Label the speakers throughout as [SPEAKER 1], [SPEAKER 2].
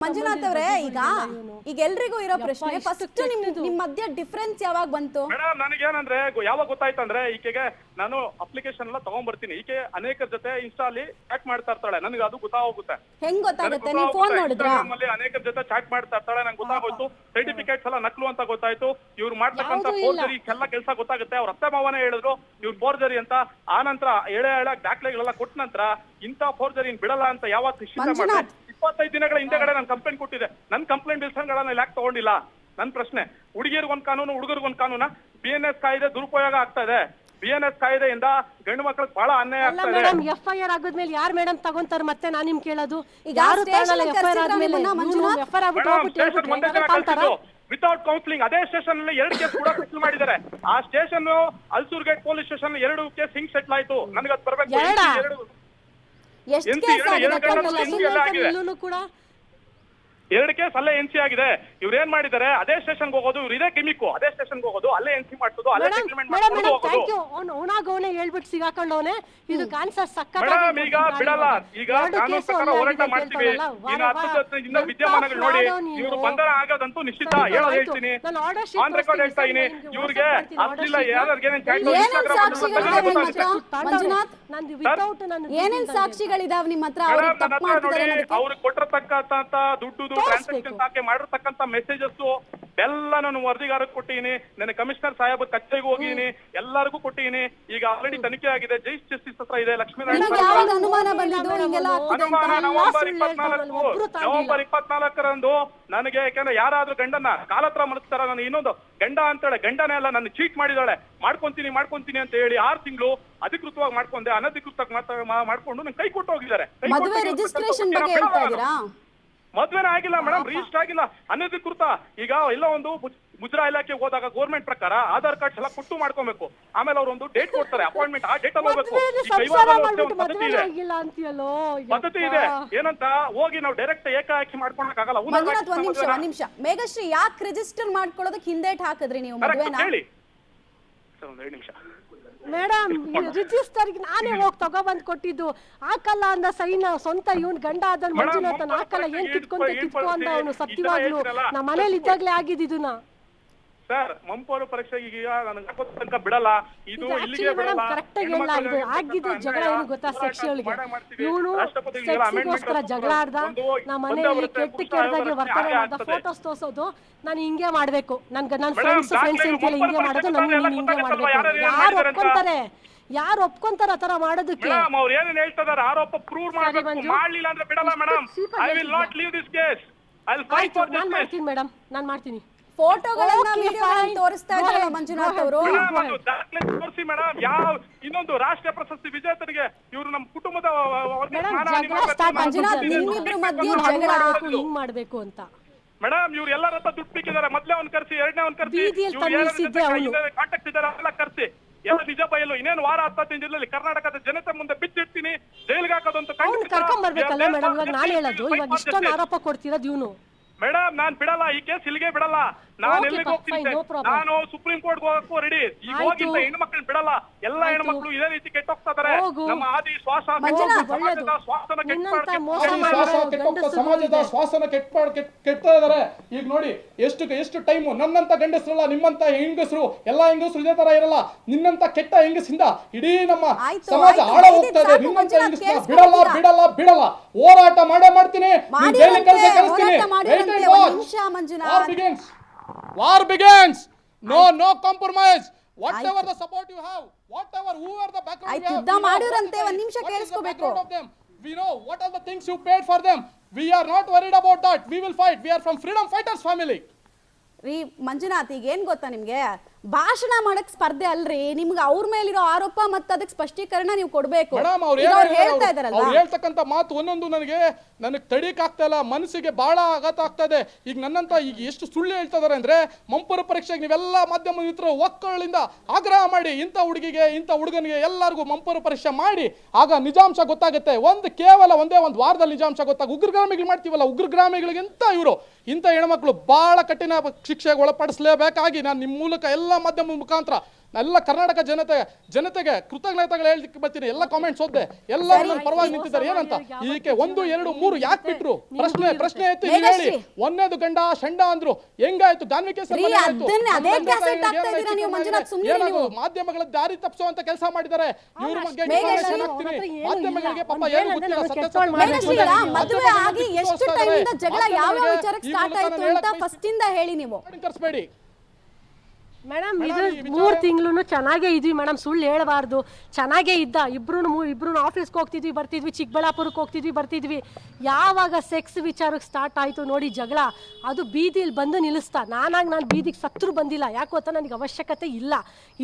[SPEAKER 1] ಮಂಜುನಾಥ್ ಅವರೇ, ಈಗ ಎಲ್ರಿಗೂ ಇರೋ ಪ್ರಶ್ನೆ, ಫಸ್ಟ್ ನಿಮ್ ಮಧ್ಯ ಡಿಫರೆನ್ಸ್ ಯಾವಾಗ ಬಂತು?
[SPEAKER 2] ಮೇಡಮ್ ನನಗೇನಂದ್ರೆ ಯಾವಾಗ ಗೊತ್ತಾಯ್ತಂದ್ರೆ, ಈಕೆಗೆ ನಾನು ಅಪ್ಲಿಕೇಶನ್ ಎಲ್ಲ ತಗೊಂಡ್ಬರ್ತೀನಿ, ಈಕೆ ಅನೇಕರ ಜೊತೆ ಇನ್ಸ್ಟಾಲಿ ಚಾಟ್ ಮಾಡ್ತಾ ಇರ್ತಾಳೆ, ನನಗೆ ಅದು ಗೊತ್ತಾಗುತ್ತೆ.
[SPEAKER 1] ಹೆಂಗ್ ಗೊತ್ತಾಗುತ್ತೆ? ನೀವು ಫೋನ್ ನೋಡಿದ್ರಾ?
[SPEAKER 2] ಅನೇಕರ ಜೊತೆ ಚಾಟ್ ಮಾಡ್ತಾ ಇರ್ತಾಳೆ, ನಂಗೆ ಗೊತ್ತಾಗೋಯ್ತು. ಸರ್ಟಿಫಿಕೇಟ್ಸ್ ಎಲ್ಲ ನಕಲು ಅಂತ ಗೊತ್ತಾಯ್ತು. ಇವ್ರು ಮಾಡ್ತಕ್ಕಂಥ ಫೋರ್ಜರಿ ಎಲ್ಲ ಕೆಲಸ ಗೊತ್ತಾಗುತ್ತೆ. ಅವ್ರ ಅತ್ತೆ ಮಾವನೇ ಹೇಳಿದ್ರು ಇವ್ರು ಫೋರ್ಜರಿ ಅಂತ. ಆ ನಂತರ ಎಳೆ ದಾಖಲೆಗಳೆಲ್ಲ ಕೊಟ್ಟ ನಂತರ ಇಂಥ ಫೋರ್ಜರಿ ಬಿಡಲ್ಲ ಅಂತ ಯಾವತ್ತು ನಿಶ್ಚಿತ ಮಾಡಿ 25 ದಿನಗಳ ಹಿಂದೆಗಡೆ ನಾನು ಕಂಪ್ಲೇಂಟ್ ಕೊಟ್ಟಿದ್ದೆ. ನನ್ನ ಕಂಪ್ಲೇಂಟ್ ದಿವಸಗಳನ್ನ ಯಾಕೆ ತಗೊಂಡಿಲ್ಲ? ನನ್ನ ಪ್ರಶ್ನೆ. ಹುಡುಗಿಯರಿಗೊಂದು ಕಾನೂನು, ಹುಡುಗರಿಗೊಂದು ಕಾನೂನ? BNS ಕಾಯ್ದೆ ದುರುಪಯೋಗ ಆಗ್ತಾ ಇದೆ. BNS ಕಾಯ್ದೆಯಿಂದ ಗಂಡು ಮಕ್ಕಳಿಗೆ ಬಹಳ ಅನ್ಯಾಯ ಆಗ್ತಾ ಇದೆ.
[SPEAKER 3] ಮೇಡಮ್ FIR ಆಗೋದ್ಮೇಲೆ ಯಾರು ಮೇಡಮ್ ತಗೊಂತಾರೆ? ಮತ್ತೆ ನಾನು ನಿಮ್ ಕೇಳೋದು, ಯಾರು ತಗೊಳ್ಳಲ್ಲ FIR ಆದ್ಮೇಲೆ? FIR ಆಗ್ಬಿಟ್ಟು
[SPEAKER 2] ವಿತೌಟ್ ಕೌನ್ಸಿಲಿಂಗ್ ಅದೇ ಸ್ಟೇಷನ್ ಅಲ್ಲಿ 2 ಕೇಸ್ ಕೂಡ ಸೆಟ್ಲ್ ಮಾಡಿದ್ದಾರೆ. ಆ station Ulsoor gate police station 2 case ಹಿಂಗ್ ಸೆಟ್ಲ್ ಆಯ್ತು. ನನಗೆ ಅದು ಬರ್ಬೇಕು.
[SPEAKER 1] ಎಷ್ಟು ಕೇಸ್ ಆಗಿದೆ?
[SPEAKER 2] 2 ಕೇಸ್ ಅಲ್ಲೇ NC ಆಗಿದೆ. ಇವ್ರು ಏನ್ ಮಾಡಿದ್ದಾರೆ, ಅದೇ ಸ್ಟೇಷನ್ಗೆ ಹೋಗೋದು, ಇವ್ರು ಇದೇ ಕಿಮಿಕ್ಕು, ಅದೇ ಸ್ಟೇಷನ್ಗೆ ಹೋಗೋದು, ಅಲ್ಲೇ NC ಮಾಡ್ಸೋದು, ಅಲ್ಲೇ ಸೆಟಲ್ಮೆಂಟ್ ಮಾಡ್ಕೊಂಡು ಹೋಗೋದು.
[SPEAKER 3] ಅವನಾಗವನೇ ಹೇಳ್ಬಿಟ್ಟು ಸಿಗಾಕೊಂಡವನೇ. ಇದು ಕಾನ್ಸರ್ ಸಕ್ಕ
[SPEAKER 2] ಮೇಡಮ್ ಈಗ ಬಿಡಲ್ಲ. ಈಗ ಕಾನೂನು ಪ್ರಕಾರ ಹೋರಾಟ ಮಾಡ್ತೀವಿ. ಇನ್ನು 10 ದಿನ ವಿದ್ಯಮಾನಗಳು ನೋಡಿ, ಇವರು ಬಂಧನ ಆಗೋದಂತೂ ನಿಶ್ಚಿತ. ಹೇಳೋದು ಹೇಳ್ತೀನಿ, ಆನ್ ರೆಕಾರ್ಡ್ ಹೇಳ್ತಾ ಇದೀನಿ. ಇವ್ರಿಗೆ ಅಷ್ಟಿಲ್ಲ
[SPEAKER 1] ಏನೇನ್ ಸಾಕ್ಷಿಗಳಿದಾವ್ ನಿಮ್ಮ ಹತ್ರ?
[SPEAKER 2] ಅವ್ರು ಕೊಟ್ಟಿರ್ತಕ್ಕಂತ ದುಡ್ಡು, ಟ್ರಾನ್ಸಾಕ್ಷನ್ ಹಾಕಿ ಮಾಡಿರ್ತಕ್ಕಂತ ಮೆಸೇಜಸ್ ಎಲ್ಲ ನಾನು ವರದಿಗಾರಕ್ಕೆ ಕೊಟ್ಟಿದ್ದೀನಿ. ನನ್ನ ಕಮಿಷನರ್ ಸಾಹೇಬ್ ಕಚೇರಿಗೆ ಹೋಗಿದ್ದೀನಿ, ಎಲ್ಲರಿಗೂ ಕೊಟ್ಟಿದ್ದೀನಿ. ಈಗ ಆಲ್ರೆಡಿ ತನಿಖೆ ಆಗಿದೆ, ಜಸ್ಟಿಸ್ ಹತ್ರ ಇದೆ. ನವೆಂಬರ್ 24ರಂದು ನನಗೆ, ಯಾಕಂದ್ರೆ ಯಾರಾದ್ರೂ ಗಂಡನ ಕಾಲತ್ರ ಮನಸ್ತಾರ, ನಾನು ಇನ್ನೊಂದು ಗಂಡ ಅಂತೇಳಿ, ಗಂಡನೇ ಅಲ್ಲ, ನನ್ನ ಚೀಟ್ ಮಾಡಿದಾಳೆ, ಮಾಡ್ಕೊಂತೀನಿ ಅಂತ ಹೇಳಿ 6 ತಿಂಗಳು ಅಧಿಕೃತವಾಗಿ ಮಾಡ್ಕೊಂಡೆ, ಅನಧಿಕೃತವಾಗಿ ಮಾಡ್ಕೊಂಡು ನಂಗೆ ಕೈ ಕೊಟ್ಟು ಹೋಗಿದ್ದಾರೆ. ಮದ್ವೆನೇ ಆಗಿಲ್ಲ ಮೇಡಮ್, ರಿಜಿಸ್ಟರ್ ಆಗಿಲ್ಲ, ಅನಧಿಕೃತ. ಈಗ ಎಲ್ಲ ಒಂದು ಮುಜರಾ ಇಲಾಖೆಗೆ ಹೋದಾಗ ಗೌರ್ಮೆಂಟ್ ಪ್ರಕಾರ ಆಧಾರ್ ಕಾರ್ಡ್ ಎಲ್ಲ ಕೊಟ್ಟು ಮಾಡ್ಕೊಬೇಕು. ಆಮೇಲೆ ಅವ್ರು ಒಂದು ಡೇಟ್ ಕೊಡ್ತಾರೆ, ಅಪಾಯಿಂಟ್ಮೆಂಟ್, ಆ ಡೇಟ್ ಅಲ್ಲಿ ಹೋಗ್ಬೇಕು. ಪದ್ಧತಿ ಇದೆ ಏನಂತ ಹೋಗಿ ನಾವು ಡೈರೆಕ್ಟ್ ಏಕಾಏಕಿ ಮಾಡ್ಕೊಳಕ್ ಆಗಲ್ಲ.
[SPEAKER 1] ಒಂದ್ ನಿಮಿಷ ಮೇಘಶ್ರೀ, ಯಾಕೆ ರಿಜಿಸ್ಟರ್ ಮಾಡ್ಕೊಳ್ಳೋದಕ್ಕೆ ಹಿಂದೇಟ್ ಹಾಕಿದ್ರಿ ನೀವು ಮದ್ವೆನ?
[SPEAKER 2] ಹೇಳಿ ಒಂದು 2 ನಿಮಿಷ
[SPEAKER 3] ಮೇಡಮ್. ರಿಜಿಸ್ಟರ್ ನಾನೇ ಹೋಗಿ ತಗೊಬಂದ್ ಕೊಟ್ಟಿದ್ದು. ಹಾಕಲ್ಲ ಅಂದ ಸೈನ್ ಸ್ವಂತ ಇವನ್ ಗಂಡ ಆದ ಮಂಜುನಾಥನ್ ಹಾಕಲ್ಲ. ಏನ್ ಕಿತ್ಕೊ ಅಂದ ಅವನು. ಸತ್ಯವಾಗ್ಲು ನಮ್ಮ ಮನೇಲಿ ಇದ್ದಾಗ್ಲೇ ಆಗಿದ್ದಿದ್ದುನ
[SPEAKER 2] ಸರ್. ಮಂಪೋರು ಪರೀಕ್ಷೆ ಈಗ ನನಗೆ ತನಕ ಬಿಡಲ್ಲ. ಇದು ಇಲ್ಲಿಗೆ
[SPEAKER 3] ಬಿಡಲ್ಲ. ಕರೆಕ್ಟ್ ಆಗಿ ಇಲ್ಲ. ಇದು ಆಗಿದ್ದು ಜಗಳ ಏನು ಗೊತ್ತಾ? ಸೆಕ್ಷುವಲ್ಗೆ ಇವನು ಸೆಕ್ಸಿಗೋಸ್ಕರ ಜಗಳ ಆಡ್ದ. ನಮ್ಮ ಮನೆಯಲ್ಲಿ ಕೆಟ್ಟದಾಗಿ ವರ್ತನೆ ಮಾಡ್ದ. ಫೋಟೋಸ್ ತೋರ್ಸೋದು, ನಾನು ಹಿಂಗೆ ಮಾಡ್ಬೇಕು, ನನ್ನ ಫ್ರೆಂಡ್ಸ್ ಅಂತೆಲ್ಲ ಹಿಂಗೆ ಮಾಡೋದು, ನಾನು ಹಿಂಗೆ ಮಾಡ್ಬೇಕು. ಯಾರು ಒಪ್ಕೊಂತಾರ ಆತರ ಮಾಡೋದಕ್ಕೆ?
[SPEAKER 2] ಅವ್ರು ಏನೇನ್ ಹೇಳ್ತಿದಾರೆ ಆರೋಪ ಪ್ರೂವ್ ಮಾಡ್ಲಿಲ್ಲ ಅಂದ್ರೆ ಬಿಡಲ್ಲ madam. I will not leave this case. I will fight for justice.
[SPEAKER 3] ನಾನು ಮಾಡ್ತೀನಿ ಮೇಡಮ್, ನಾನು ಮಾಡ್ತೀನಿ.
[SPEAKER 1] ಫೋಟೋಗಳನ್ನ ವಿಡಿಯೋಗಳನ್ನ ತೋರಿಸ್ತಾ ಇದ್ದಾರೆ ಮಂಜುನಾಥ್ ಅವರು.
[SPEAKER 2] ತೋರಿಸಿ ಮೇಡಮ್. ಯಾವ ಇನ್ನೊಂದು ರಾಷ್ಟ್ರೀಯ ಪ್ರಶಸ್ತಿ ವಿಜೇತರಿಗೆ ಇವರು ನಮ್ಮ ಕುಟುಂಬದ
[SPEAKER 3] ಹಿಂಗ್ ಮಾಡ್ಬೇಕು ಅಂತ
[SPEAKER 2] ಮೇಡಮ್. ಇವ್ರು ಎಲ್ಲರ ಹತ್ರ ದುಡ್ಡು ಪಿಕ್ಕಿದ್ದಾರೆ. ಮೊದ್ಲೇ ಅವ್ನು ಕರ್ಸಿ, ಎರಡನೇ ಅವ್ನು ಕರ್ಸಿ, ಕಾಂಟ್ಯಾಕ್ಟ್ ಇದ್ದಾರೆ, ಅವೆಲ್ಲ ಕರ್ಸಿ. ಎಲ್ಲ ನಿಜ ಬಯಲು. ಇನ್ನೇನು ವಾರ 15 ದಿನದಲ್ಲಿ ಕರ್ನಾಟಕದ ಜನತೆ ಮುಂದೆ ಬಿಚ್ಚಿಡ್ತೀನಿ, ಜೈಲಿಗೆ ಹಾಕೋದಂತ
[SPEAKER 3] ಕರ್ಕೊಂಡ್ ಬರ್ಬೇಕಲ್ಲ ಮೇಡಮ್. ಇವಾಗ ನಾನು ಹೇಳೋದು, ಇವಾಗ ಇಷ್ಟೊಂದು ಆರೋಪ ಕೊಡ್ತಿರೋದು ಇವನು.
[SPEAKER 2] ಮೇಡಮ್ ನಾನ್ ಬಿಡಲ್ಲ, ಈ ಕೇಸ್ ಇಲ್ಲಿಗೆ ಬಿಡಲ್ಲ. ನಾನು ಎಲ್ಲಿಗೆ ಹೋಗ್ತೀನಿ? ನಾನು ಸುಪ್ರೀಂ ಕೋರ್ಟ್ ಹೋಗಕ್ಕೂ ರೆಡಿ. ಈಗ ಹೋಗಿದ್ದ ಹೆಣ್ಮಕ್ಳನ್ನ ಬಿಡಲ್ಲ. ಎಲ್ಲ ಹೆಣ್ಮಕ್ಳು ಇದೇ ರೀತಿ ಕೆಟ್ಟೋಗ್ತಾ ಇದಾರೆ. ನಮ್ಮ ಆದಿ ಸಮಾಜದ
[SPEAKER 4] ಶ್ವಾಸನ ಕೆಡ್ತಾ ಇದಾರೆ. ಈಗ ನೋಡಿ ಎಷ್ಟು ಟೈಮು. ನನ್ನಂತ ಗಂಡಸರಲ್ಲ, ನಿಮ್ಮಂತ ಹೆಂಗಸರು, ಎಲ್ಲಾ ಹೆಂಗಸರು ಇದೇ ತರ ಇರಲ್ಲ. ನಿನ್ನಂತ ಕೆಟ್ಟ ಹೆಂಗಸಿಂದ ಇಡೀ ನಮ್ಮ ಸಮಾಜ ಹಾಳ ಹೋಗ್ತಾ ಇದೆ. ನಿಮ್ಮಂತ ಹೆಂಗಸರ ಬಿಡಲ್ಲ. ಹೋರಾಟ ಮಾಡ್ತೀನಿ. War begins. No compromise. Whatever the support you have, whoever the background you have, we know what are the things you paid for them. We are not worried about that. We will fight. We are from freedom fighters family.
[SPEAKER 1] ರೀ ಮಂಜುನಾಥ್, ಈಗ ಏನ್ ಗೊತ್ತಾ ನಿಮ್ಗೆ, ಭಾಷಣ ಮಾಡಕ್ ಸ್ಪರ್ಧೆ ಅಲ್ರಿ. ನಿಮ್ಗೆ ಅವ್ರ ಮೇಲಿರೋ ಆರೋಪ ಮತ್ತೆ ಅದಕ್ಕೆ ಸ್ಪಷ್ಟೀಕರಣ ನೀವು ಕೊಡ್ಬೇಕು.
[SPEAKER 4] ಅವ್ರು ಹೇಳ್ತಕ್ಕಂತ ಮಾತು ಒಂದೊಂದು ನನಗೆ ತಡೀಕ್ ಆಗ್ತಾ ಇಲ್ಲ. ಮನಸ್ಸಿಗೆ ಬಹಳ ಆಘಾತ ಆಗ್ತಾ ಇದೆ. ಈಗ ನನ್ನಂತ ಈಗ ಎಷ್ಟು ಸುಳ್ಳು ಹೇಳ್ತಾ ಇದಾರೆ ಅಂದ್ರೆ, ಮಂಪರ ಪರೀಕ್ಷೆಗೆ ನೀವೆಲ್ಲ ಮಾಧ್ಯಮ ಮಿತ್ರರು ಒಕ್ಕಳಿಂದ ಆಗ್ರಹ ಮಾಡಿ, ಇಂಥ ಹುಡುಗಿಗೆ ಇಂಥ ಹುಡುಗನಿಗೆ ಎಲ್ಲರಿಗೂ ಮಂಪರ ಪರೀಕ್ಷೆ ಮಾಡಿ, ಆಗ ನಿಜಾಂಶ ಗೊತ್ತಾಗುತ್ತೆ. ಕೇವಲ ಒಂದೇ ಒಂದು ವಾರದಲ್ಲಿ ನಿಜಾಂಶ ಗೊತ್ತಾಗ. ಉಗ್ರಗಾಮಿಗಳು ಮಾಡ್ತೀವಲ್ಲ, ಉಗ್ರಗಾಮಿಗಳಿಗಿಂತ ಇಂಥ ಹೆಣ್ಮಕ್ಳು ಬಹಳ ಕಠಿಣ ಶಿಕ್ಷೆಗೆ ಒಳಪಡಿಸಲೇಬೇಕಾಗಿ ನಾನು ನಿಮ್ಮ ಮೂಲಕ ಎಲ್ಲ ಎಲ್ಲ ಮಾಧ್ಯಮದ ಮುಖಾಂತರ ಎಲ್ಲ ಕರ್ನಾಟಕ ಜನತೆಗೆ ಕೃತಜ್ಞತೆಗಳು ಹೇಳಲಿಕ್ಕೆ ಬರ್ತೀನಿ. ಎಲ್ಲ ಕಾಮೆಂಟ್ಸ್ ಓದ್ದೆ, ಎಲ್ಲರೂ ನನ್ನ ಪರವಾಗಿ ನಿಂತಿದ್ದಾರೆ. ಏನಂತ ಇದಕ್ಕೆ 1, 2, 3 ಯಾಕೆ ಬಿಟ್ರು? ಪ್ರಶ್ನೆ ಎತ್ತಿ ನೀವು ಹೇಳಿ. ಒಂದೇದು ಗಂಡ ಶಂಡ ಅಂದ್ರು, ಹೆಂಗಾಯ್ತು? ಗಾನ್ವಿ ಕೇಸ್ ಮಾಧ್ಯಮಗಳ ದಾರಿ ತಪ್ಪಿಸುವಂತ ಕೆಲಸ ಮಾಡಿದ್ದಾರೆ ಇವ್ರ ಬಗ್ಗೆ. ಮಾಧ್ಯಮಗಳಿಗೆ ಪಾಪ ಏನು ಗೊತ್ತಿಲ್ಲ,
[SPEAKER 1] ಮದುವೆ ಆಗಿ ಎಷ್ಟು ಟೈಮಿಂದ ಜಗಳ ಯಾವ ವಿಚಾರಕ್ಕೆ ಸ್ಟಾರ್ಟ್ ಆಯ್ತು ಅಂತ ಫಸ್ಟ್ ಇಂದ ಹೇಳಿ ನೀವು.
[SPEAKER 4] ಕರ್ಸ್ಬೇಡಿ
[SPEAKER 3] ಮೇಡಮ್. ಇದು 3 ತಿಂಗಳು ಚೆನ್ನಾಗೇ ಇದ್ವಿ ಮೇಡಮ್, ಸುಳ್ಳು ಹೇಳಬಾರ್ದು. ಚೆನ್ನಾಗೇ ಇದ್ದ, ಇಬ್ರು ಆಫೀಸ್ಗೆ ಹೋಗ್ತಿದ್ವಿ ಬರ್ತಿದ್ವಿ, ಚಿಕ್ಕಬಳ್ಳಾಪುರಕ್ಕೆ ಹೋಗ್ತಿದ್ವಿ ಬರ್ತಿದ್ವಿ. ಯಾವಾಗ ಸೆಕ್ಸ್ ವಿಚಾರಕ್ಕೆ ಸ್ಟಾರ್ಟ್ ಆಯಿತು ನೋಡಿ ಜಗಳ, ಅದು ಬೀದಿಲಿ ಬಂದು ನಿಲ್ಲಿಸ್ತಾ. ನಾನು ಬೀದಿಗೆ ಸತ್ರು ಬಂದಿಲ್ಲ, ಯಾಕೆ ಗೊತ್ತಾ, ನನಗೆ ಅವಶ್ಯಕತೆ ಇಲ್ಲ.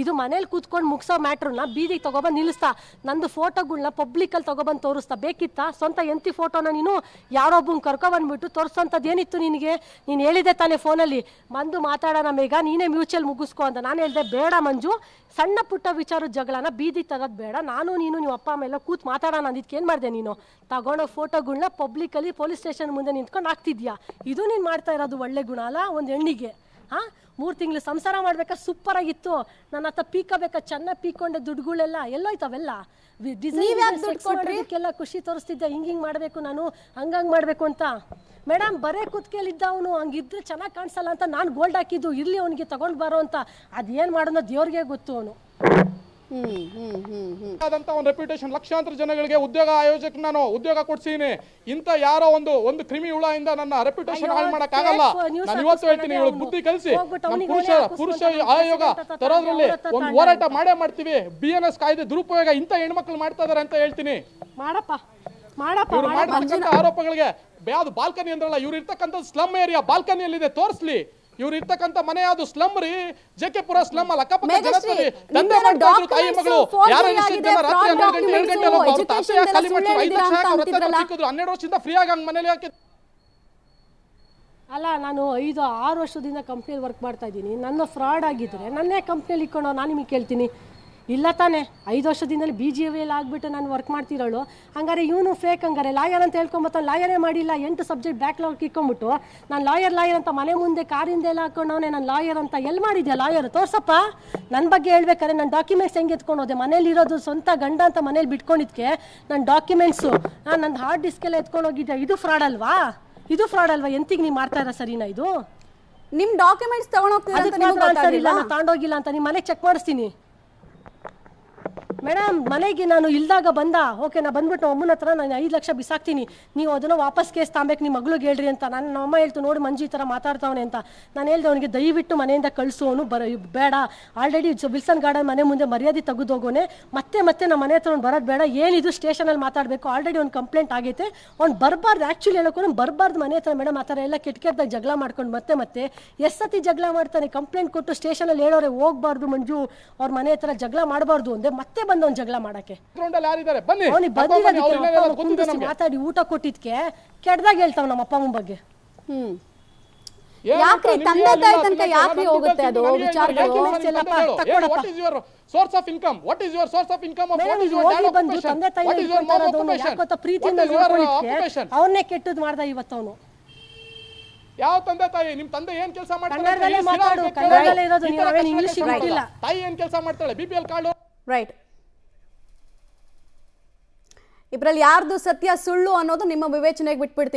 [SPEAKER 3] ಇದು ಮನೇಲಿ ಕೂತ್ಕೊಂಡು ಮುಗಿಸೋ ಮ್ಯಾಟ್ರನ್ನ ಬೀದಿಗೆ ತಗೊಬಂದು ನಿಲ್ಲಿಸ್ತಾ. ನಂದು ಫೋಟೋಗಳ್ನ ಪಬ್ಲಿಕಲ್ಲಿ ತಗೊಬಂದು ತೋರಿಸ್ತಾ. ಬೇಕಿತ್ತಾ ಸ್ವಂತ ಎಂತಿ ಫೋಟೋನ ನೀನು ಯಾರೊಬ್ಬಂಗೆ ಕರ್ಕೊಬಂದ್ಬಿಟ್ಟು ತೋರಿಸೋಂಥದ್ದು ಏನಿತ್ತು ನಿನಗೆ? ನೀನು ಹೇಳಿದೆ ತಾನೇ ಫೋನಲ್ಲಿ ಬಂದು ಮಾತಾಡೋಣ ಮೇಘ, ನೀನೇ ಮ್ಯೂಚುವಲ್ ಮುಗಿಸ್ಕೊ ಅಂತ. ನಾನು ಹೇಳಿದೆ ಬೇಡ ಮಂಜು, ಸಣ್ಣ ಪುಟ್ಟ ವಿಚಾರದ ಜಗಳನ ಬೀದಿ ತಗೋದು ಬೇಡ, ನಾನು ನೀನು ನಿಮ್ಮ ಅಪ್ಪ ಅಮ್ಮ ಎಲ್ಲ ಕೂತ್ ಮಾತಾಡೋಣ ಅಂದಿದ್ಕೆ ಏನು ಮಾಡಿದೆ ನೀನು? ತಗೊಂಡೋ ಫೋಟೋಗಳ್ನ ಪಬ್ಲಿಕಲ್ಲಿ ಪೊಲೀಸ್ ಸ್ಟೇಷನ್ ಮುಂದೆ ನಿಂತ್ಕೊಂಡು ಹಾಕ್ತಿದ್ಯಾ. ಇದು ನೀನು ಮಾಡ್ತಾ ಇರೋದು ಒಳ್ಳೆ ಗುಣ ಅಲ್ಲ ಒಂದು ಹೆಣ್ಣಿಗೆ. 3 ತಿಂಗಳು ಸಂಸಾರ ಮಾಡ್ಬೇಕಾ ಸೂಪರಾಗಿತ್ತು, ನನ್ನ ಹತ್ರ ಪೀಕಬೇಕಾ ಚೆನ್ನಾಗಿ ಪೀಕೊಂಡೆ, ದುಡ್ಡುಗಳೆಲ್ಲ ಎಲ್ಲೋಯ್ತವೆಲ್ಲ. ಡಿಸೈನ್ ಖುಷಿ ತೋರಿಸ್ತಿದ್ದೆ, ಹಿಂಗೆ ಮಾಡಬೇಕು ನಾನು, ಹಂಗಂಗೆ ಮಾಡಬೇಕು ಅಂತ. ಮೇಡಮ್ ಬರೇ ಕುತ್ಕೇಲಿದ್ದ ಅವನು, ಹಂಗಿದ್ರೆ ಚೆನ್ನಾಗಿ ಕಾಣಿಸಲ್ಲ ಅಂತ ನಾನು ಗೋಲ್ಡ್ ಹಾಕಿದ್ದು, ಇರಲಿ ಅವನಿಗೆ ತಗೊಂಡು ಬರೋ ಅಂತ. ಅದೇನು ಮಾಡೋಣ ದೇವ್ರಿಗೆ ಗೊತ್ತು. ಅವನು
[SPEAKER 4] ಆದಂತ ಒಂದು ರೆಪ್ಯುಟೇಷನ್, ಲಕ್ಷಾಂತರ ಜನಗಳಿಗೆ ಉದ್ಯೋಗ ಆಯೋಜಕ ನಾನು ಉದ್ಯೋಗ ಕೊಡ್ಸೀನಿ. ಇಂಥ ಯಾರೋ ಒಂದು ಕ್ರಿಮಿ ಹುಳದಿಂದ ನನ್ನ ರೆಪ್ಯುಟೇಷನ್ ಹಾಳು ಮಾಡಕ್ ಆಗಲ್ಲ. ನಾನು ಇವತ್ತು ಹೇಳ್ತೀನಿ, ಇವಳು ಬುದ್ಧಿ ಕಲಿಸಿ ಪುರುಷ ಆಯೋಗ ತರೋದ್ರಲ್ಲಿ ಒಂದು ಹೋರಾಟ ಮಾಡೇ ಮಾಡ್ತೀವಿ. BNS ಕಾಯ್ದೆ ದುರುಪಯೋಗ ಇಂಥ ಹೆಣ್ಮಕ್ಳು ಮಾಡ್ತಾ ಇದಾರೆ ಅಂತ ಹೇಳ್ತೀನಿ. ಇವ್ರು ಮಾಡಿರ್ತಕ್ಕಂಥ ಆರೋಪಗಳಿಗೆ ಯಾವ್ದು ಬಾಲ್ಕನಿ ಅಂದ್ರಲ್ಲ, ಇವ್ರು ಇರ್ತಕ್ಕಂಥ ಸ್ಲಮ್ ಏರಿಯಾ ಬಾಲ್ಕನಿಯಲ್ಲಿದೆ, ತೋರಿಸ್ಲಿ. ಇವ್ರು ಇರ್ತಕ್ಕಂಥ ಮನೆ ಯಾವ್ದು ಸ್ಲಮ್ ರೀ, ಜೆಕೆಪುರ ಸ್ಲಮ್ ಅಲ್ಲ, ಅಕ್ಕಪಕ್ಕ ಜನರಲ್ಲಿ ದಂಧೆ ಮಾಡ್ತಾ ಇದ್ರು ತಾಯಿ ಮಗಳು. ಯಾರು ರಾತ್ರಿ 12 ಗಂಟೆ 7 ಗಂಟೆ ಖಾಲಿ ಮಾಡ್ತಾರೆ, 5 ಲಕ್ಷ 12 ವರ್ಷದಿಂದ ಫ್ರೀ ಆಗಿ ಮನೇಲಿ ಹಾಕಿ.
[SPEAKER 3] ಅಲ್ಲ, ನಾನು 5-6 ವರ್ಷದಿಂದ ಕಂಪ್ನಿಯಲ್ಲಿ ವರ್ಕ್ ಮಾಡ್ತಾ ಇದ್ದೀನಿ. ನನ್ನ ಫ್ರಾಡ್ ಆಗಿದ್ರೆ ನನ್ನೇ ಕಂಪ್ನಿಯಲ್ಲಿ ಇಟ್ಕೊಂಡು ನಾನು ನಿಮಗೆ ಕೇಳ್ತೀನಿ, ಇಲ್ಲ ತಾನೇ? 5 ವರ್ಷದಿಂದಲೇ BGVL ಆಗಿಬಿಟ್ಟು ನಾನು ವರ್ಕ್ ಮಾಡ್ತಿರೋಳು. ಹಂಗಾರೆ ಇವನು ಫೇಕ್, ಹಂಗಾರೆ ಲಾಯರ್ ಅಂತ ಹೇಳ್ಕೊಂಬತ್ತಾನೆ. ಲಾಯರೇ ಮಾಡಿಲ್ಲ, 8 ಸಬ್ಜೆಕ್ಟ್ ಬ್ಯಾಕ್ಲಾಗ್ ಇಟ್ಕೊಂಬಿಟ್ಟು ನಾನು ಲಾಯರ್ ಅಂತ ಮನೆ ಮುಂದೆ ಕಾರಿಂದ ಎಲ್ಲ ಹಾಕೊಂಡವನೇ ನಾನು ಲಾಯರ್ ಅಂತ. ಎಲ್ಲಿ ಮಾಡಿದ್ಯಾ ಲಾಯರ್? ತೋರ್ಸಪ್ಪ. ನನ್ನ ಬಗ್ಗೆ ಹೇಳ್ಬೇಕಾದ್ರೆ ನನ್ನ ಡಾಕ್ಯುಮೆಂಟ್ಸ್ ಹೆಂಗೆ ಎತ್ಕೊಂಡು ಹೋದೆ? ಮನೇಲಿರೋದು ಸ್ವಂತ ಗಂಡ ಅಂತ ಮನೇಲಿ ಬಿಟ್ಕೊಂಡಿದ್ಕೆ ನನ್ನ ಡಾಕ್ಯುಮೆಂಟ್ಸು, ನನ್ನ ಹಾರ್ಡ್ ಡಿಸ್ಕೆಲ್ಲ ಎತ್ಕೊಂಡು ಹೋಗಿದ್ದೆ. ಇದು ಫ್ರಾಡ್ ಅಲ್ವಾ? ಎಂತಿಗೆ ನೀವು ಮಾಡ್ತಾ ಇರೋ ಸರಿನಾ ಇದು?
[SPEAKER 1] ನಿಮ್ಮ ಡಾಕ್ಯುಮೆಂಟ್ಸ್ ತಗೊಂಡೋಗ್ತಿಲ್ಲ,
[SPEAKER 3] ನಾನು ತಗೊಂಡೋಗಿಲ್ಲ ಅಂತ ನಿಮ್ಮ ಮನೆಗೆ ಚೆಕ್ ಮಾಡಿಸ್ತೀನಿ ಮೇಡಮ್. ಮನೆಗೆ ನಾನು ಇಲ್ದಾಗ ಬಂದ, ಓಕೆ, ನಾ ಬಂದ್ಬಿಟ್ಟು ಅಮ್ಮನ ಹತ್ರ ನಾನು 5 ಲಕ್ಷ ಬಿಸಾಕ್ತೀನಿ, ನೀವು ಅದನ್ನು ವಾಪಸ್ ಕೇಸ್ ತಾಂಬೇಕು, ನಿಮ್ಮ ಮಗಳಿಗೆ ಹೇಳ್ರಿ ಅಂತ. ನನ್ನ ಅಮ್ಮ ಹೇಳ್ತು, ನೋಡಿ ಮಂಜು ಈ ಥರ ಮಾತಾಡ್ತಾವನೆ ಅಂತ. ನಾನು ಹೇಳ್ದೆ ಅವನಿಗೆ ದಯವಿಟ್ಟು ಮನೆಯಿಂದ ಕಳಿಸು, ಅವನು ಬೇಡ, ಆಲ್ರೆಡಿ ವಿಲ್ಸನ್ ಗಾರ್ಡನ್ ಮನೆ ಮುಂದೆ ಮರ್ಯಾದೆ ತೆಗೆದೋಗೋನೆ, ಮತ್ತೆ ನಮ್ಮ ಮನೆ ಹತ್ರ ಅವ್ನು ಬರೋದು ಬೇಡ. ಏನಿದು ಸ್ಟೇಷನಲ್ಲಿ ಮಾತಾಡಬೇಕು, ಆಲ್ರೆಡಿ ಒಂದು ಕಂಪ್ಲೇಂಟ್ ಆಗೈತೆ, ಅವ್ನು ಬರಬಾರ್ದು. ಆ್ಯಕ್ಚುಲಿ ಹೇಳೋಕೆ ಬರಬಾರ್ದು ಮನೆ ಹತ್ರ ಮೇಡಮ್. ಆ ಥರ ಎಲ್ಲ ಕೆಟ್ಟದಾಗ ಜಗಳ ಮಾಡ್ಕೊಂಡು ಮತ್ತೆ ಎಷ್ಟು ಸತಿ ಜಗಳ ಮಾಡ್ತಾನೆ. ಕಂಪ್ಲೇಂಟ್ ಕೊಟ್ಟು ಸ್ಟೇಷನಲ್ಲಿ ಹೇಳೋರೆ ಹೋಗ್ಬಾರ್ದು ಮಂಜು, ಅವ್ರ ಮನೆ ಹತ್ರ ಜಗಳ ಮಾಡಬಾರ್ದು ಅಂದೆ, ಮತ್ತೆ ಬಂದವನು ಜಗಳ ಮಾಡಕ್ಕೆ. ಮಾತಾಡಿ ಊಟ ಕೊಟ್ಟಿದ್ಕೆ ಕೆಟ್ಟದಾಗ ಹೇಳ್ತಾವ ನಮ್ಮ ಅಪ್ಪ ಅಮ್ಮನ ಬಗ್ಗೆ.
[SPEAKER 1] ಯಾಕ್ರಿ ತಂದೆ ತಾಯಿ ತನಕ ಯಾಕ್ರಿ ಹೋಗುತ್ತೆ ಅದು ವಿಚಾರಗಳು?
[SPEAKER 4] source of income, what is your source of income, or what is your dad occupation, what is your mom occupation,
[SPEAKER 3] ಅವನ್ನೇ ಕೆಟ್ಟದ್ದು ಮಾಡ್ದ ಇವತ್ತು ಅವನು.
[SPEAKER 4] ಯಾವ ತಂದೆ ತಾಯಿ? ನಿಮ್ ತಂದೆ ಏನ್ ಕೆಲಸ ಮಾಡ್ತಾರೆ? ತಾಯಿ ಏನ್ ಕೆಲಸ ಮಾಡ್ತಾಳೆ? BPL card.
[SPEAKER 1] ರೈಟ್. ಇಬ್ರಲ್ಲಿ ಯಾರ್ದು ಸತ್ಯ ಸುಳ್ಳು ಅನ್ನೋದು ನಿಮ್ಮ ವಿವೇಚನೆಗೆ ಬಿಟ್ಬಿಡ್ತೀವಿ.